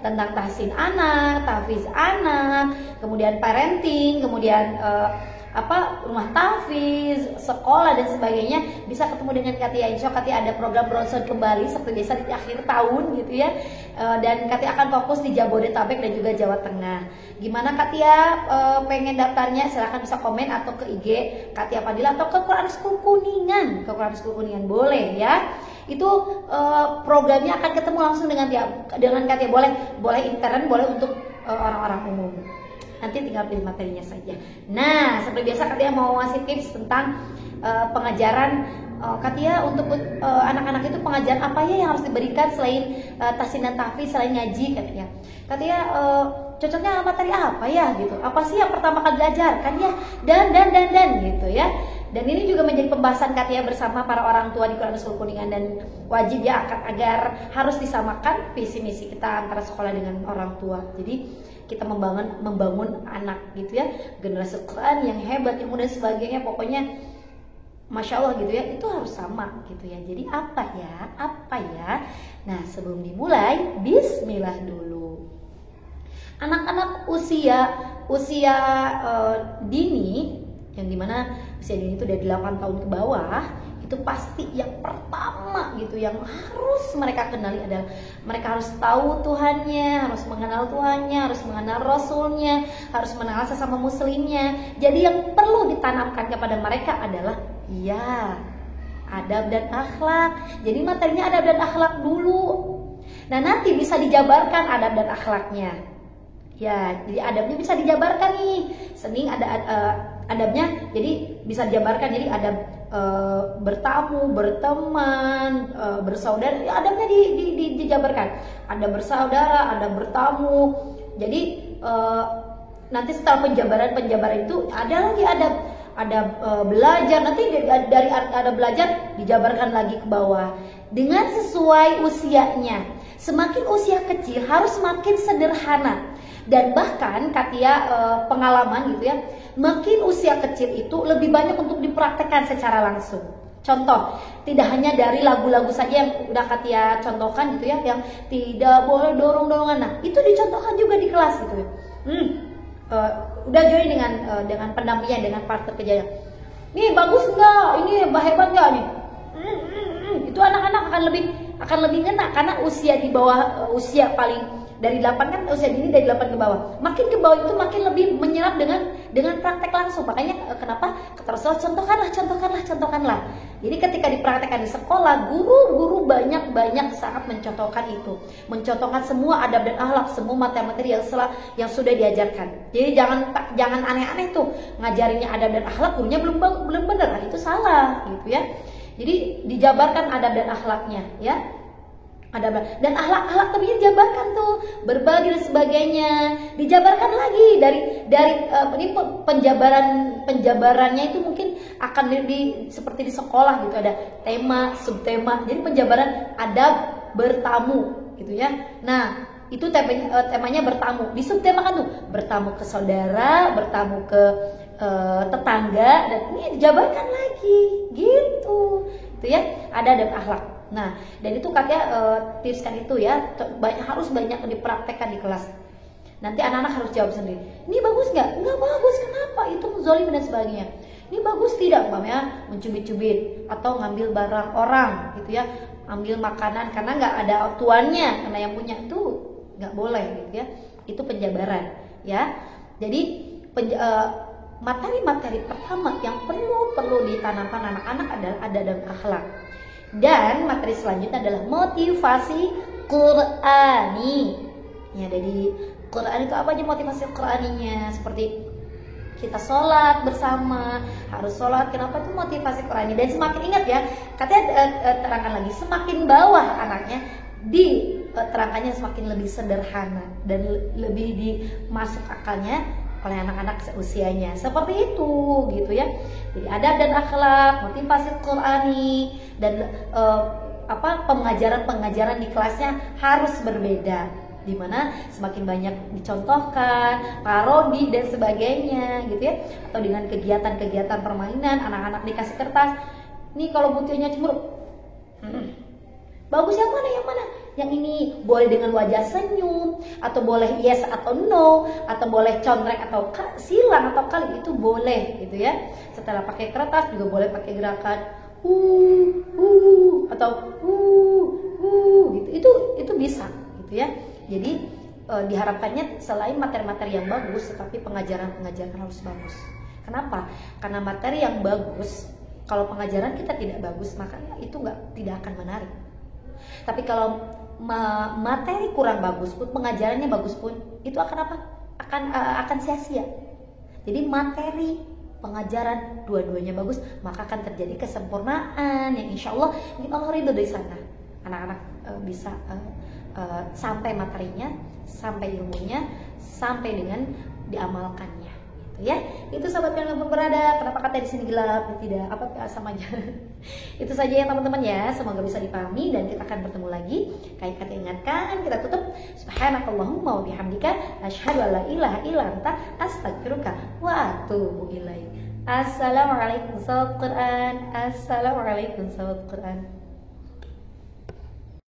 tentang tahsin anak, tahfiz anak, kemudian parenting, kemudian rumah tahfiz, sekolah dan sebagainya, bisa ketemu dengan Katia. Insya Allah Katia ada program browser kembali seperti biasa di akhir tahun gitu ya. Dan Katia akan fokus di Jabodetabek dan juga Jawa Tengah. Gimana Katia pengen daftarnya? Silahkan bisa komen atau ke IG Katia Fadila atau ke Quran School Kuningan, boleh ya. Itu programnya akan ketemu langsung dengan Katia. Boleh intern, boleh untuk orang-orang umum. Nanti tinggal pilih materinya saja. Nah, seperti biasa Katia mau ngasih tips tentang pengajaran Katia untuk anak-anak itu pengajaran apa ya yang harus diberikan selain tahsin dan tahfiz, selain ngaji Katia. Katia cocoknya materi apa ya gitu. Apa sih yang pertama kali diajarkan ya? Dan gitu ya. Dan ini juga menjadi pembahasan Katia bersama para orang tua di Quran School Kuningan, dan wajib ya agar harus disamakan visi misi kita antara sekolah dengan orang tua. Jadi kita membangun anak gitu ya, generasi Quran yang hebat, yang muda sebagainya, pokoknya Masya Allah gitu ya, itu harus sama gitu ya. Jadi apa ya? Nah, sebelum dimulai, bismillah dulu. Anak-anak usia dini, yang dimana usia dini itu dari 8 tahun ke bawah, itu pasti yang pertama gitu yang harus mereka kenali adalah mereka harus tahu Tuhannya, harus mengenal Tuhannya, harus mengenal Rasulnya, harus mengenal sesama muslimnya. Jadi yang perlu ditanamkan kepada mereka adalah adab dan akhlak. Jadi materinya adab dan akhlak dulu. Nah, nanti bisa dijabarkan adab dan akhlaknya. Ya, jadi adabnya bisa dijabarkan nih. Sening ada adabnya, jadi bisa dijabarkan. Jadi adab bertamu, berteman, bersaudara, adabnya dijabarkan. Ada bersaudara, ada bertamu. Jadi nanti setelah penjabaran itu ada lagi ada belajar. Nanti dari ada belajar dijabarkan lagi ke bawah dengan sesuai usianya. Semakin usia kecil harus semakin sederhana. Dan bahkan Katia pengalaman gitu ya, makin usia kecil itu lebih banyak untuk dipraktekkan secara langsung. Contoh, tidak hanya dari lagu-lagu saja yang udah Katia contohkan gitu ya, yang tidak boleh dorong-dorongan. Nah, itu dicontohkan juga di kelas gitu ya. Udah join dengan pendampingnya, dengan partner kerjanya. Nih bagus nggak? Ini hebat nggak nih? Itu anak-anak akan lebih ngena karena usia di bawah usia paling dari 8 kan, usia dini dari 8 ke bawah. Makin ke bawah itu makin lebih menyerap dengan praktek langsung. Makanya kenapa kata Rasulullah, contohkanlah. Jadi ketika dipraktekkan di sekolah, guru-guru banyak sangat mencontohkan itu. Mencontohkan semua adab dan akhlak, semua materi-materi yang sudah diajarkan. Jadi jangan aneh-aneh tuh ngajarinnya adab dan akhlak, gurunya belum benar. Nah, itu salah gitu ya. Jadi dijabarkan adab dan akhlaknya ya. Dan akhlak lebih dijabarkan tuh, berbagi dan sebagainya, dijabarkan lagi dari ini penjabarannya itu mungkin akan seperti di sekolah gitu, ada tema, subtema. Jadi penjabaran adab bertamu gitu ya. Nah, itu temanya bertamu. Di subtema kan tuh bertamu ke saudara, bertamu ke tetangga, dan ini dijabarkan lagi gitu. Itu ya, ada dan akhlak. Nah, dan itu Katia tipskan itu ya, harus banyak dipraktekkan di kelas. Nanti anak-anak harus jawab sendiri. Ini bagus nggak? Nggak bagus, kenapa? Itu zalim dan sebagainya. Ini bagus tidak, Mbak ya? Mencubit-cubit atau ngambil barang orang gitu ya, ambil makanan karena nggak ada tuannya, karena yang punya itu nggak boleh gitu ya. Itu penjabaran ya. Jadi materi-materi pertama yang perlu ditanamkan anak-anak adalah adab dan akhlak. Dan materi selanjutnya adalah motivasi Qur'ani. Ya, dari Quran itu apa aja motivasi Qur'aninya? Seperti kita sholat bersama, harus sholat. Kenapa itu motivasi Qur'ani? Dan semakin ingat ya, katanya terangkan lagi, semakin bawah anaknya diterangkannya semakin lebih sederhana dan lebih dimasuk akalnya oleh anak-anak usianya. Seperti itu gitu ya. Jadi adab dan akhlak, motivasi Qur'ani, dan pengajaran di kelasnya harus berbeda, dimana semakin banyak dicontohkan, parodi dan sebagainya gitu ya. Atau dengan kegiatan-kegiatan permainan, anak-anak dikasih kertas, nih kalau butuhnya cemburu, Bagus yang mana? Yang mana? Yang ini boleh dengan wajah senyum, atau boleh yes atau no, atau boleh contrek atau silang atau kali, itu boleh gitu ya. Setelah pakai kertas juga boleh pakai gerakan atau gitu. Itu bisa gitu ya. Jadi diharapkannya selain materi-materi yang bagus, tetapi pengajaran harus bagus. Kenapa? Karena materi yang bagus, kalau pengajaran kita tidak bagus, makanya itu tidak akan menarik. Tapi kalau materi kurang bagus pun, pengajarannya bagus pun, itu akan apa? Akan sia-sia. Jadi materi, pengajaran, dua-duanya bagus, maka akan terjadi kesempurnaan yang insya Allah ridho dari sana. Anak-anak bisa sampai materinya, sampai ilmunya, sampai dengan diamalkannya. Ya, itu sahabat yang berada. Kenapa kata di sini gelap? Tidak, sama aja. Itu saja ya teman-teman ya. Semoga bisa dipahami dan kita akan bertemu lagi. Kayak kata ingatkan, kita tutup. Subhanakallahumma wa bihamdika asyhadu an la ilaha illa anta astaghfiruka wa atubu ilaik. Assalamualaikum sahabat Quran. Assalamualaikum sahabat Quran.